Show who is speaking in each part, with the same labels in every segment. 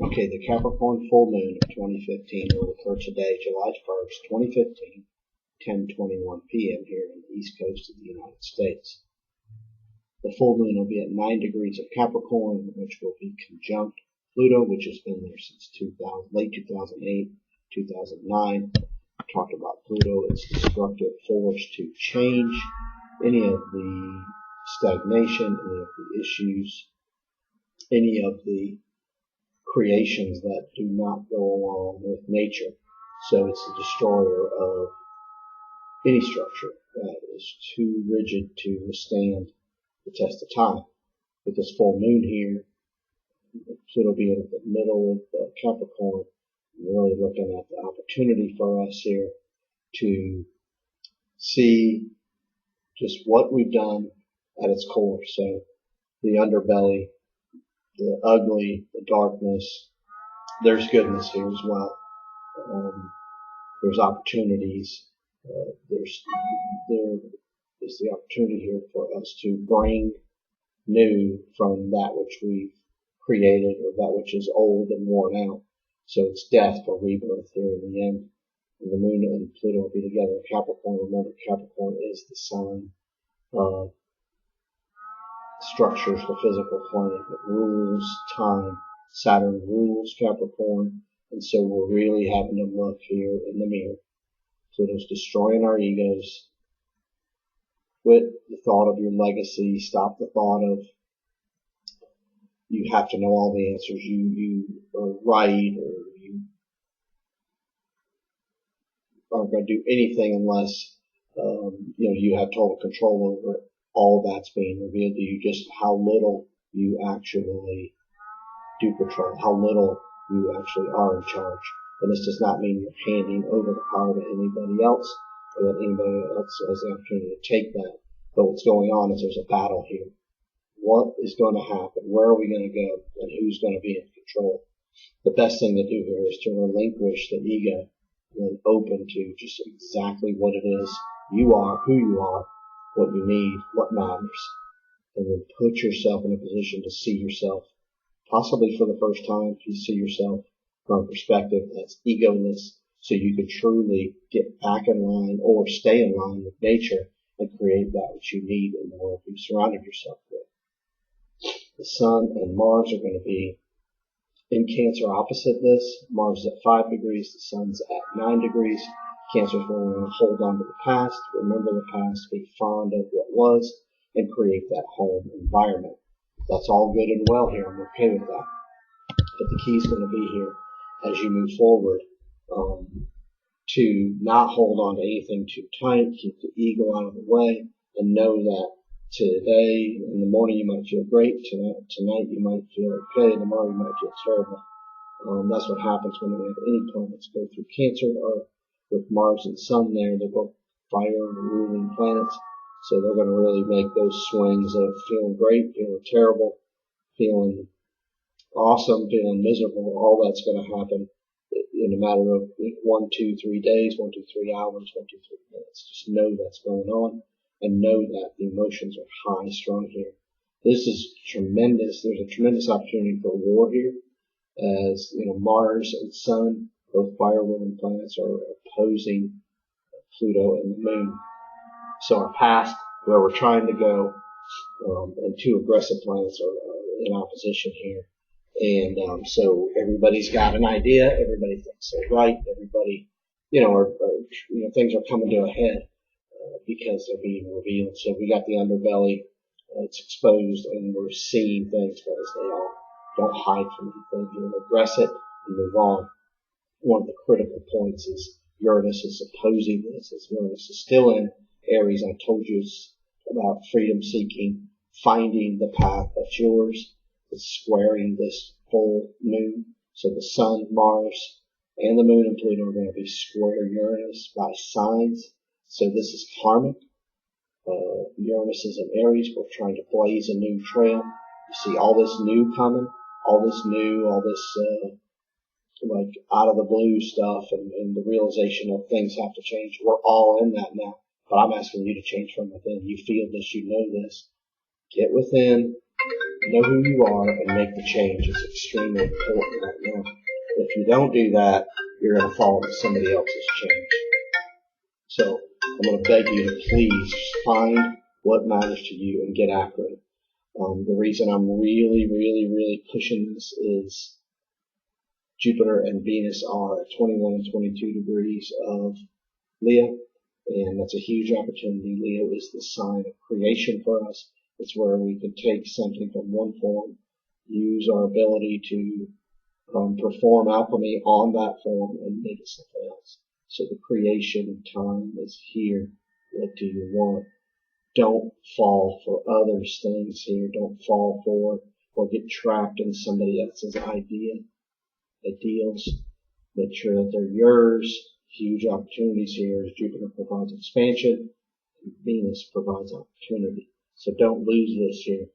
Speaker 1: Okay, the Capricorn full moon of 2015 will occur today, July 1st, 2015, 10:21 p.m. here on the east coast of the United States. The full moon will be at 9 degrees of Capricorn, which will be conjunct Pluto, which has been there since late 2008, 2009. I talked about Pluto, its destructive force to change any of the stagnation, any of the issues, any of the creations that do not go along with nature. So it's the destroyer of any structure that is too rigid to withstand the test of time. With this full moon here, Pluto being at the middle of the Capricorn, really looking at the opportunity for us here to see just what we've done at its core. So the underbelly, the ugly, the darkness, there's goodness here as well. There's opportunities. There is the opportunity here for us to bring new from that which we've created or that which is old and worn out. So it's death for rebirth here in the end. And the moon and Pluto will be together in Capricorn. Remember, Capricorn is the sign of structures, the physical plane that rules time. Saturn rules Capricorn. And so we're really having to look here in the mirror. Pluto's destroying our egos. Quit the thought of your legacy. Stop the thought of you have to know all the answers. You are right, or you aren't going to do anything unless you have total control over it. All that's being revealed to you, just how little you actually do control, how little you actually are in charge. And this does not mean you're handing over the power to anybody else, or that anybody else has the opportunity to take that. But what's going on is there's a battle here. What is going to happen? Where are we going to go? And who's going to be in control? The best thing to do here is to relinquish the ego and open to just exactly what it is you are, who you are, what you need, what matters. And then put yourself in a position to see yourself, possibly for the first time, to see yourself from a perspective that's egoless, so you can truly get back in line or stay in line with nature and create that which you need in the world you've surrounded yourself with. The Sun and Mars are going to be in Cancer opposite this. Mars is at 5 degrees, the Sun's at 9 degrees. Cancer is going to hold on to the past, remember the past, be fond of what was, and create that home environment. That's all good and well here. I'm okay with that. But the key is going to be here as you move forward to not hold on to anything too tight, keep the ego out of the way, and know that today, in the morning, you might feel great. Tonight, you might feel okay. Tomorrow, you might feel terrible. That's what happens when we have any planets go through Cancer, or with Mars and Sun there. They're both fire ruling planets. So they're going to really make those swings of feeling great, feeling terrible, feeling awesome, feeling miserable. All that's going to happen in a matter of 1, 2, 3 days, 1, 2, 3 hours, 1, 2, 3 minutes. Just know that's going on. And know that the emotions are high strung here. This is tremendous. There's a tremendous opportunity for war here, as Mars and Sun, both fire-ruling planets, are opposing Pluto and the Moon. So our past, where we're trying to go, and two aggressive planets are in opposition here. And so everybody's got an idea. Everybody thinks they're right. Everybody, things are coming to a head. Because they're being revealed. So we got the underbelly, it's exposed, and we're seeing things as they are. Don't hide from anything. You address it and move on. One of the critical points is Uranus is opposing this. As Uranus is still in Aries, I told you it's about freedom seeking, finding the path that's yours. It's squaring this full moon. So the Sun, Mars, and the Moon and Pluto are going to be square Uranus by signs. So this is karmic. Uranus is in Aries. We're trying to blaze a new trail. You see all this new coming, all this out of the blue stuff, and the realization of things have to change. We're all in that now. But I'm asking you to change from within. You feel this, you know this. Get within, Know who you are and make the change. It's extremely important right now. If you don't do that, you're going to fall into somebody else's change. So I'm going to beg you to please find what matters to you and get after it. The reason I'm really pushing this is Jupiter and Venus are at 21 and 22 degrees of Leo, and that's a huge opportunity. Leo is the sign of creation for us. It's where we can take something from one form, use our ability to perform alchemy on that form and make it something else. So the creation time is here. What do you want? Don't fall for others' things here. Don't fall for or get trapped in somebody else's ideals. Make sure that they're yours. Huge opportunities here as Jupiter provides expansion and Venus provides opportunity. So don't lose this here.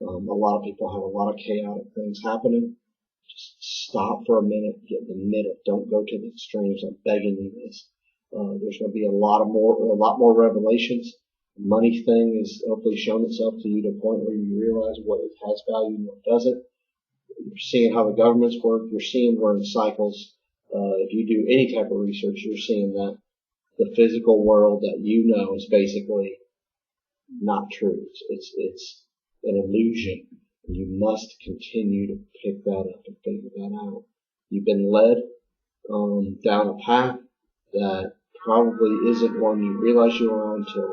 Speaker 1: A lot of people have a lot of chaotic things happening. Just stop for a minute, get in the middle. Don't go to the extremes. I'm begging you this. There's going to be a lot more revelations. The money thing is hopefully shown itself to you to a point where you realize what it has value and what doesn't. You're seeing how the governments work. You're seeing we're in cycles. If you do any type of research, you're seeing that the physical world that you know is basically not true. It's an illusion. You must continue to pick that up and figure that out. You've been led down a path that probably isn't one you realize you were on until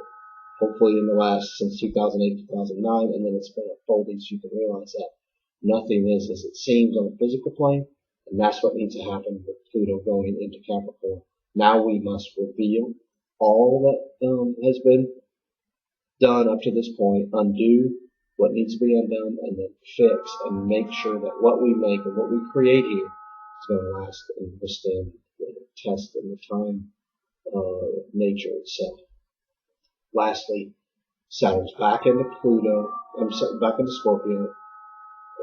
Speaker 1: hopefully in the last, since 2008, 2009, and then it's been unfolding so you can realize that nothing is as it seems on the physical plane, and that's what needs to happen with Pluto going into Capricorn. Now we must reveal all that has been done up to this point, undo what needs to be undone, and then fix and make sure that what we make and what we create here is going to last and withstand the test and the time of nature itself. Lastly, Saturn's back into Pluto, back into Scorpio,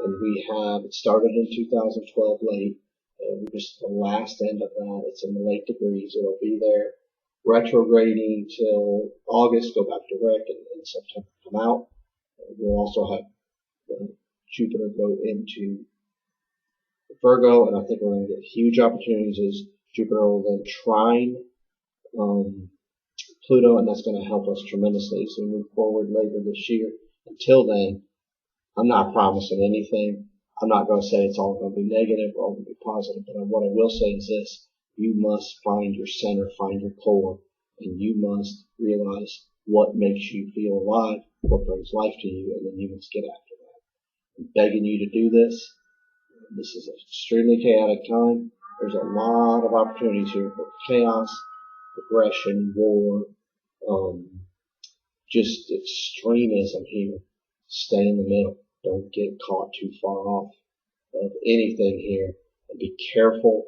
Speaker 1: and we have, it started in 2012 late, and we're just the last end of that. It's in the late degrees. It'll be there retrograding till August, go back direct, and in September come out. We'll also have Jupiter go into Virgo, and I think we're going to get huge opportunities as Jupiter will then trine Pluto, and that's going to help us tremendously as we move forward later this year. Until then, I'm not promising anything. I'm not going to say it's all going to be negative or all going to be positive, but what I will say is this. You must find your center, find your core, and you must realize what makes you feel alive, what brings life to you, and then you must get after that. I'm begging you to do this. This is an extremely chaotic time. There's a lot of opportunities here for chaos, aggression, war, just extremism here. Stay in the middle. Don't get caught too far off of anything here. And be careful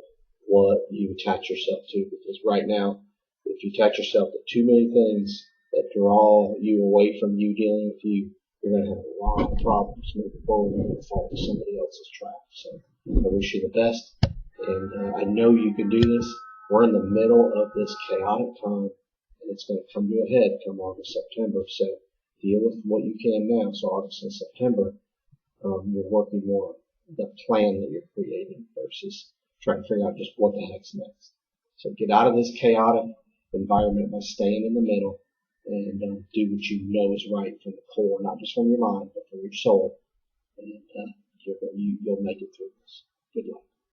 Speaker 1: what you attach yourself to, because right now, if you attach yourself to too many things that draw you away from you dealing with you, you're going to have a lot of problems moving forward. You're going to fall into somebody else's trap. So I wish you the best, and I know you can do this. We're in the middle of this chaotic time, and it's going to come to a head come August, September. So deal with what you can now. So August and September, you're working more on the plan that you're creating versus trying to figure out just what the heck's next. So get out of this chaotic environment by staying in the middle and do what you know is right from the core, not just from your mind, but from your soul. And you'll make it through this.